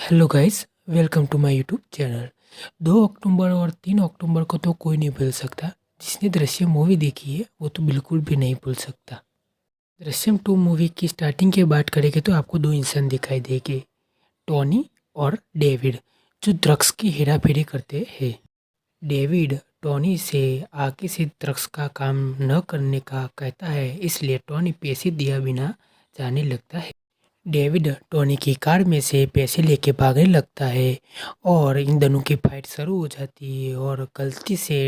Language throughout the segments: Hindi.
Hello guys, welcome to my YouTube channel. 2 October और 3 अक्टूबर को तो कोई नहीं भूल सकता। जिसने दृश्यम मूवी देखी है वो तो बिल्कुल भी नहीं भूल सकता। दृश्यम 2 मूवी की स्टार्टिंग की बात करेंगे तो आपको 2 इंसान दिखाई देंगे, टॉनी और डेविड, जो ड्रग्स की हेराफेरी करते हैं। डेविड टॉनी से आगे से ड्रग्स का काम न करने का कहता है, इसलिए टॉनी पैसे दिया बिना जाने लगता है। डेविड टॉनी की कार में से पैसे लेके भागने लगता है और इन दोनों की फाइट शुरू हो जाती है और गलती से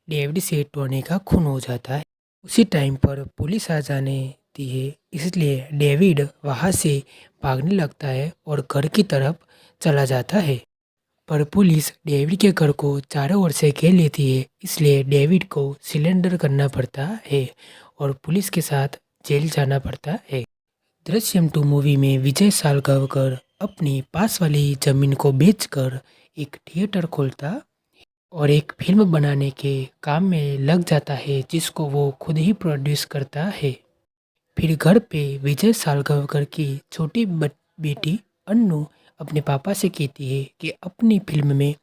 डेविड से टॉनी का खून हो जाता है। उसी टाइम पर पुलिस आ जाने दी है, इसलिए डेविड वहां से भागने लगता है और घर की तरफ चला जाता है। पर पुलिस डेविड के घर को चारों ओर से घेर लेती है, इसलिए डेविड को सिलेंडर करना पड़ता है और पुलिस के साथ जेल जाना पड़ता है। दृश्यम 2 मूवी में विजय सालगावकर अपनी पास वाली जमीन को बेचकर एक थिएटर खोलता और एक फिल्म बनाने के काम में लग जाता है, जिसको वो खुद ही प्रोड्यूस करता है। फिर घर पे विजय सालगावकर की छोटी बेटी अन्नू अपने पापा से कहती है कि अपनी फिल्म में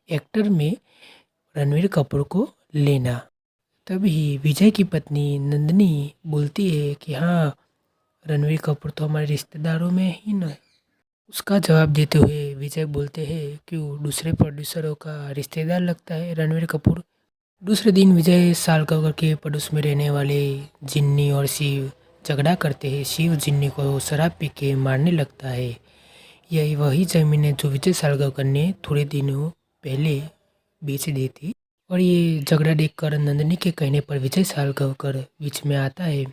एक्टर में रणवीर कपूर को लेना। तभी विजय की पत्नी नंदिनी बोलती है कि हाँ, रणवीर कपूर तो हमारे रिश्तेदारों में ही न। उसका जवाब देते हुए विजय बोलते हैं, क्यों दूसरे प्रोड्यूसरों का रिश्तेदार लगता है रणवीर कपूर। दूसरे दिन विजय सालगावकर के पड़ोस में रहने वाले जिन्नी और शिव झगड़ा करते हैं। शिव जिन्नी को शराब पी के मारने लगता है। यही वही जमीन है जो विजय सालगावकर ने थोड़े दिनों पहले बेच दी थी। और ये झगड़ा देखकर नंदिनी के कहने पर विजय सालगावकर बीच में आता है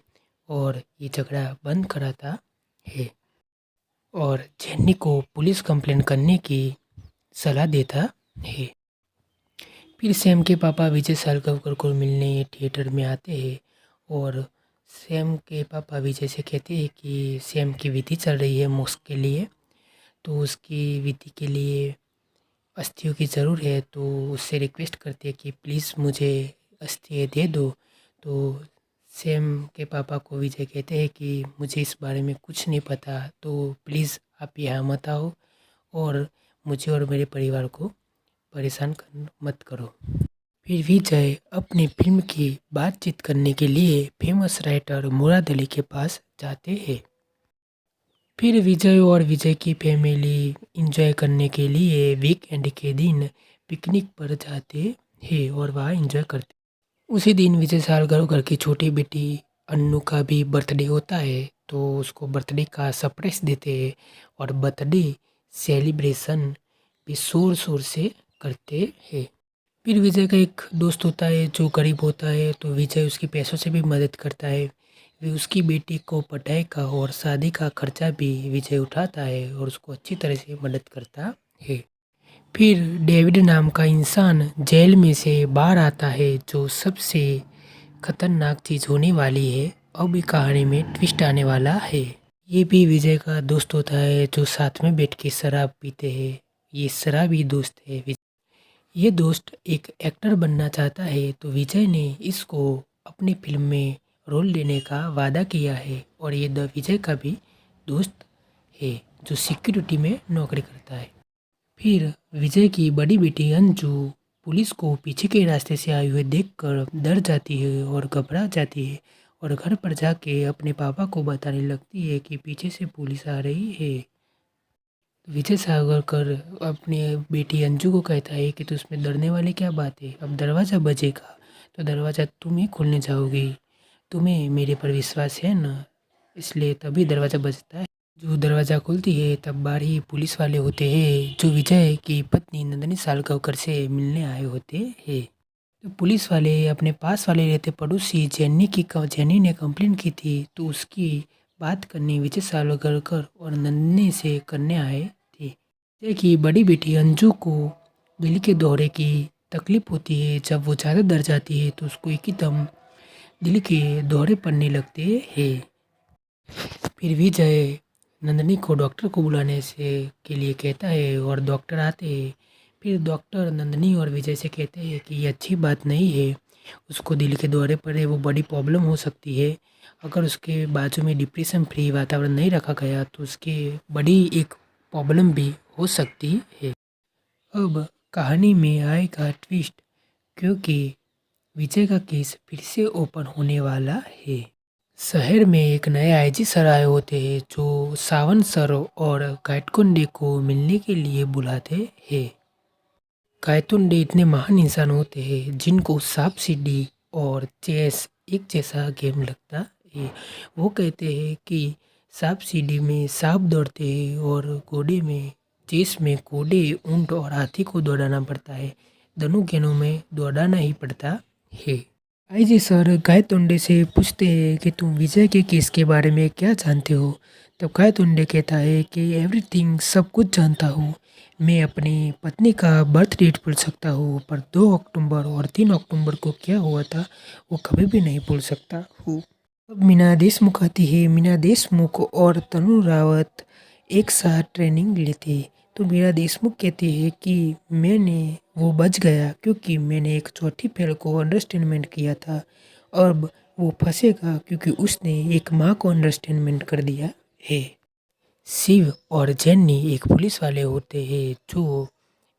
और ये झगड़ा बंद कराता है और जेन्नी को पुलिस कंप्लेंट करने की सलाह देता है। फिर सैम के पापा विजय सालगावकर को मिलने थिएटर में आते हैं और सैम के पापा विजय से कहते हैं कि सैम की विधि चल रही है मोक्ष के लिए, तो उसकी विधि के लिए अस्थियों की ज़रूर है। तो उससे रिक्वेस्ट करते हैं कि प्लीज़ मुझे अस्थियाँ दे दो। तो सैम के पापा को विजय कहते हैं कि मुझे इस बारे में कुछ नहीं पता, तो प्लीज़ आप यहाँ मत आओ और मुझे और मेरे परिवार को परेशान मत करो। फिर विजय अपनी फिल्म की बातचीत करने के लिए फेमस राइटर मुराद अली के पास जाते हैं। फिर विजय और विजय की फैमिली एंजॉय करने के लिए वीकेंड के दिन पिकनिक पर जाते हैं और वहाँ एंजॉय करते। उसी दिन विजय सालगावकर की छोटी बेटी अन्नू का भी बर्थडे होता है, तो उसको बर्थडे का सरप्राइज देते हैं और बर्थडे सेलिब्रेशन भी शोर शोर से करते हैं। फिर विजय का एक दोस्त होता है जो गरीब होता है, तो विजय उसकी पैसों से भी मदद करता है। वे उसकी बेटी को पढ़ाई का और शादी का खर्चा भी विजय उठाता है और उसको अच्छी तरह से मदद करता है। फिर डेविड नाम का इंसान जेल में से बाहर आता है, जो सबसे खतरनाक चीज़ होने वाली है। अब भी कहानी में ट्विस्ट आने वाला है। ये भी विजय का दोस्त होता है जो साथ में बैठ के शराब पीते हैं। ये शराबी दोस्त है। ये दोस्त एक एक्टर बनना चाहता है, तो विजय ने इसको अपनी फिल्म में रोल देने का वादा किया है। और ये विजय का भी दोस्त है जो सिक्योरिटी में नौकरी करता है। फिर विजय की बड़ी बेटी अंजू पुलिस को पीछे के रास्ते से आए हुए देखकर डर जाती है और घबरा जाती है और घर पर जाके अपने पापा को बताने लगती है कि पीछे से पुलिस आ रही है। विजय सावरकर अपनी बेटी अंजू को कहता है कि तो उसमें डरने वाली क्या बात है, अब दरवाज़ा बजेगा तो दरवाज़ा तुम ही खोलने जाओगी, तुम्हें मेरे पर विश्वास है ना, इसलिए तभी दरवाज़ा बजता है। जो दरवाज़ा खोलती है तब बाहर ही पुलिस वाले होते हैं जो विजय की पत्नी नंदिनी सालगावकर से मिलने आए होते हैं। तो पुलिस वाले अपने पास वाले रहते पड़ोसी जेनी ने कंप्लेन की थी, तो उसकी बात करने विजय सालगावकर और नंदिनी से करने आए थे। विजय की बड़ी बेटी अंजू को दिल के दौरे की तकलीफ होती है। जब वो ज़्यादा डर जाती है तो उसको एकदम दिल के दौरे पड़ने लगते हैं। फिर विजय नंदिनी को डॉक्टर को बुलाने से के लिए कहता है और डॉक्टर आते हैं। फिर डॉक्टर नंदिनी और विजय से कहते हैं कि ये अच्छी बात नहीं है, उसको दिल के दौरे पर है, वो बड़ी प्रॉब्लम हो सकती है। अगर उसके बाजू में डिप्रेशन फ्री वातावरण नहीं रखा गया तो उसके बड़ी एक प्रॉब्लम भी हो सकती है। अब कहानी में आएगा ट्विस्ट, क्योंकि विजय का केस फिर से ओपन होने वाला है। शहर में एक नए आईजी सर आए होते हैं जो सावन सर और गायटकुंडे को मिलने के लिए बुलाते हैं। गायतुंडे इतने महान इंसान होते हैं जिनको सांप सीढ़ी और चेस एक जैसा गेम लगता है। वो कहते हैं कि सांप सीढ़ी में सांप दौड़ते हैं और घोड़े में चेस में घोड़े, ऊंट और हाथी को दौड़ाना पड़ता है। दोनों गेमों में दौड़ाना ही पड़ता है। आईजी सर गायतुंडे से पूछते हैं कि तुम विजय के केस के बारे में क्या जानते हो। तब गायतुंडे कहता है कि एवरीथिंग, सब कुछ जानता हूँ। मैं अपनी पत्नी का बर्थ डेट भूल सकता हूँ, पर 2 अक्टूबर और 3 अक्टूबर को क्या हुआ था वो कभी भी नहीं भूल सकता हूँ। अब मीना देशमुख आती है। मीना देशमुख और तनु रावत एक साथ ट्रेनिंग लेते, तो मीना देशमुख कहती है कि मैंने वो बच गया क्योंकि मैंने एक चौथी फेल को अंडरस्टैंडमेंट किया था। अब वो फंसेगा क्योंकि उसने एक माँ को अंडरस्टैंडमेंट कर दिया है। शिव और जेन्नी एक पुलिस वाले होते हैं जो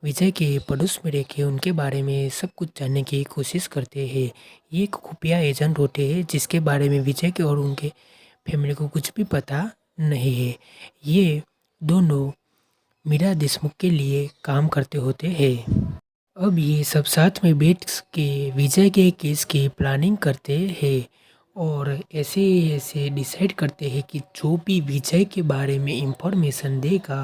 विजय के पड़ोस में रह के उनके बारे में सब कुछ जानने की कोशिश करते हैं। ये एक खुफिया एजेंट होते हैं जिसके बारे में विजय के और उनके फैमिली को कुछ भी पता नहीं है। ये दोनों मीरा देशमुख के लिए काम करते होते हैं। अब ये सब साथ में बैठ के विजय के केस की प्लानिंग करते हैं और ऐसे ऐसे डिसाइड करते हैं कि जो भी विजय के बारे में इंफॉर्मेशन देगा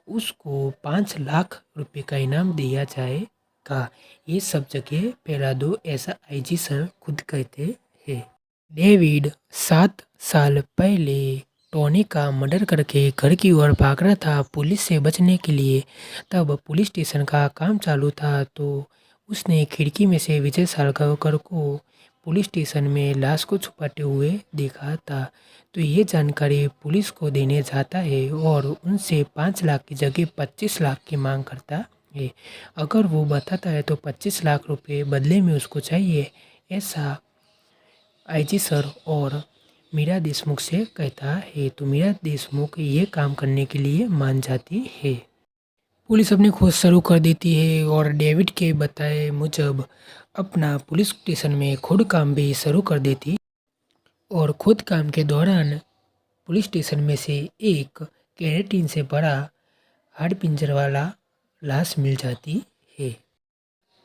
उसको 5 लाख रुपए का इनाम दिया जाएगा। ये सब जगह फैला दो, ऐसा आईजी सर खुद कहते हैं। डेविड 7 साल पहले टोनी का मर्डर करके घर की ओर भाग रहा था पुलिस से बचने के लिए। तब पुलिस स्टेशन का काम चालू था तो उसने खिड़की में से विजय सालगावकर को पुलिस स्टेशन में लाश को छुपाते हुए देखा था। तो ये जानकारी पुलिस को देने जाता है और उनसे 5 लाख की जगह 25 लाख की मांग करता है। अगर वो बताता है तो 25 लाख रुपए बदले में उसको चाहिए, ऐसा आईजी सर और मीरा देशमुख से कहता है। तो मीरा देशमुख ये काम करने के लिए मान जाती है। पुलिस अपनी खोज शुरू कर देती है और डेविड के बताए मुजब अपना पुलिस स्टेशन में खुद काम भी शुरू कर देती और खुद काम के दौरान पुलिस स्टेशन में से एक केराटिन से भरा हाड़ पिंजर वाला लाश मिल जाती है।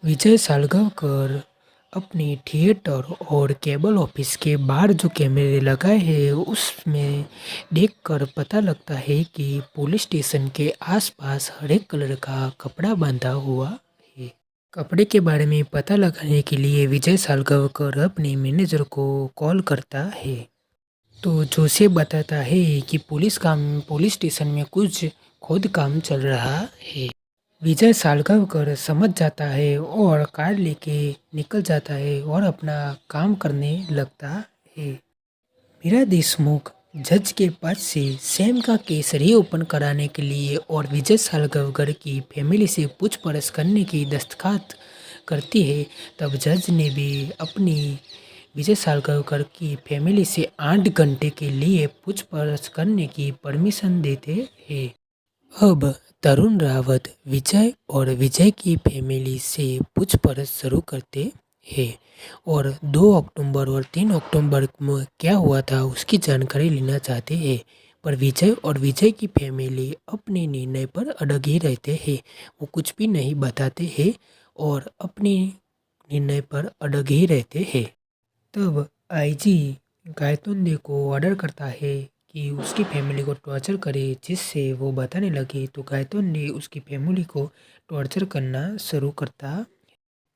विजय सालगावकर अपने थिएटर और केबल ऑफिस के बाहर जो कैमरे लगाए हैं उसमें देखकर पता लगता है कि पुलिस स्टेशन के आसपास हर एक कलर का कपड़ा बांधा हुआ है। कपड़े के बारे में पता लगाने के लिए विजय सालगावकर अपने मैनेजर को कॉल करता है। तो जोसे बताता है कि पुलिस स्टेशन में कुछ खोद काम चल रहा है। विजय सालगावकर समझ जाता है और कार लेके निकल जाता है और अपना काम करने लगता है। मीरा देशमुख जज के पास से सैम का केस रीओपन कराने के लिए और विजय सालगावकर की फैमिली से पूछपरछ करने की दस्तखत करती है। तब जज ने भी अपनी विजय सालगावकर की फैमिली से 8 घंटे के लिए पूछपरछ करने की परमिशन देते हैं। अब तरुण रावत विजय और विजय की फैमिली से पूछपरछ शुरू करते हैं और 2 अक्टूबर और 3 अक्टूबर में क्या हुआ था उसकी जानकारी लेना चाहते हैं। पर विजय और विजय की फैमिली अपने निर्णय पर अड़ग ही रहते हैं। वो कुछ भी नहीं बताते हैं और अपने निर्णय पर अड़ग ही रहते हैं। तब आईजी गायतुंडे को ऑर्डर करता है कि उसकी फैमिली को टॉर्चर करे, जिससे वो बताने लगे। तो गायतुंडे उसकी फैमिली को टॉर्चर करना शुरू करता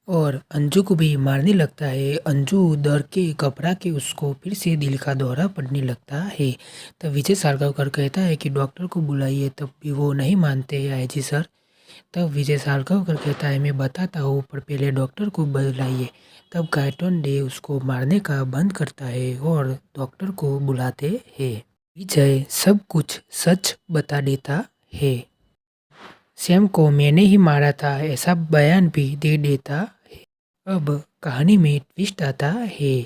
और अंजू को भी मारने लगता है। अंजू डर के घबरा के उसको फिर से दिल का दौरा पड़ने लगता है। तब विजय सालगावकर कहता है कि डॉक्टर को बुलाइए, तब भी वो नहीं मानते हैं आईजी सर। तब विजय सालगावकर कहता है मैं बताता हूँ, पर पहले डॉक्टर को बुलाइए। तब गायतुंडे उसको मारने का बंद करता है और डॉक्टर को बुलाते हैं। विजय सब कुछ सच बता देता है। सैम को मैंने ही मारा था ऐसा बयान भी दे देता है। अब कहानी में ट्विस्ट आता है।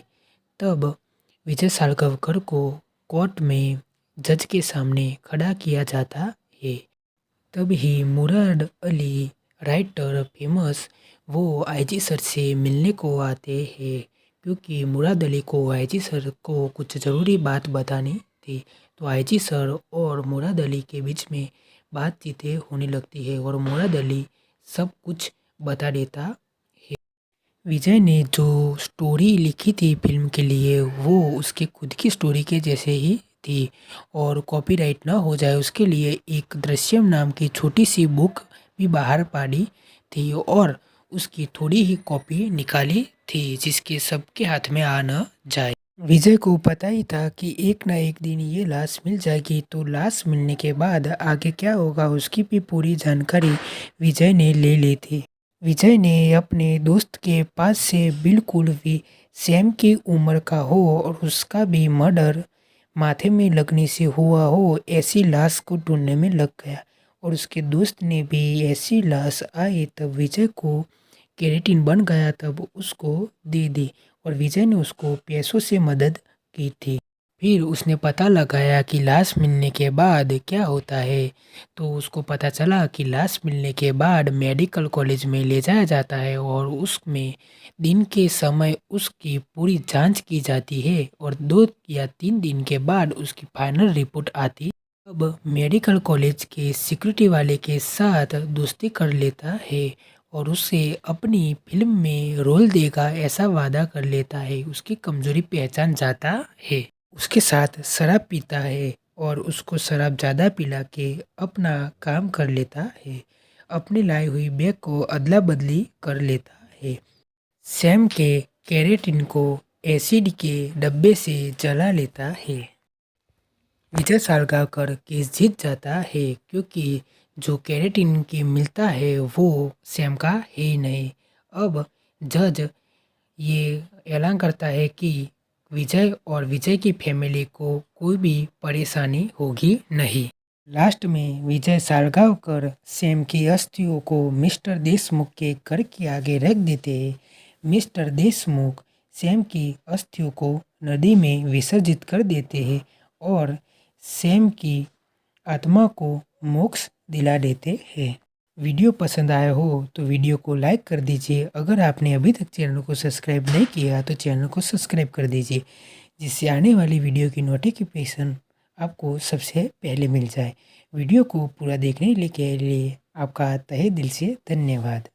तब विजय सालगावकर को कोर्ट में जज के सामने खड़ा किया जाता है। तभी मुराद अली राइटर फेमस वो आईजी सर से मिलने को आते हैं, क्योंकि मुराद अली को आईजी सर को कुछ ज़रूरी बात बतानी थी। तो आईजी सर और मुराद अली के बीच में बातचीतें होने लगती है और मुराद अली सब कुछ बता देता है। विजय ने जो स्टोरी लिखी थी फिल्म के लिए वो उसके खुद की स्टोरी के जैसे ही थी, और कॉपीराइट ना हो जाए उसके लिए एक दृश्यम नाम की छोटी सी बुक भी बाहर पाड़ी थी और उसकी थोड़ी ही कॉपी निकाली थी, जिसके सबके हाथ में आ न जाए। विजय को पता ही था कि एक ना एक दिन ये लाश मिल जाएगी, तो लाश मिलने के बाद आगे क्या होगा उसकी भी पूरी जानकारी विजय ने ले ली थी। विजय ने अपने दोस्त के पास से बिल्कुल भी सैम की उम्र का हो और उसका भी मर्डर माथे में लगने से हुआ हो ऐसी लाश को ढूंढने में लग गया, और उसके दोस्त ने भी ऐसी लाश आई तब विजय को केरेटिन बन गया तब उसको दे दी, और विजय ने उसको पैसों से मदद की थी। फिर उसने पता लगाया कि लाश मिलने के बाद क्या होता है, तो उसको पता चला कि लाश मिलने के बाद मेडिकल कॉलेज में ले जाया जाता है और उसमें दिन के समय उसकी पूरी जांच की जाती है और 2 या 3 दिन के बाद उसकी फाइनल रिपोर्ट आती। अब मेडिकल कॉलेज के सिक्योरिटी वाले के साथ दोस्ती कर लेता है और उसे अपनी फिल्म में रोल देगा ऐसा वादा कर लेता है। उसकी कमजोरी पहचान जाता है, उसके साथ शराब पीता है और उसको शराब ज़्यादा पिला के अपना काम कर लेता है। अपनी लाई हुई बैग को अदला बदली कर लेता है। सैम के केरेटिन को एसिड के डब्बे से जला लेता है। विजय सालगावकर केस जीत जाता है, क्योंकि जो केरेटिन की मिलता है वो सैम का है ही नहीं। अब जज ये ऐलान करता है कि विजय और विजय की फैमिली को कोई भी परेशानी होगी नहीं। लास्ट में विजय सालगावकर सैम की अस्थियों को मिस्टर देशमुख के घर के आगे रख देते हैं। मिस्टर देशमुख सैम की अस्थियों को नदी में विसर्जित कर देते हैं और सैम की आत्मा को मोक्ष दिला देते हैं। वीडियो पसंद आया हो तो वीडियो को लाइक कर दीजिए। अगर आपने अभी तक चैनल को सब्सक्राइब नहीं किया तो चैनल को सब्सक्राइब कर दीजिए, जिससे आने वाली वीडियो की नोटिफिकेशन आपको सबसे पहले मिल जाए। वीडियो को पूरा देखने के लिए आपका तहे दिल से धन्यवाद।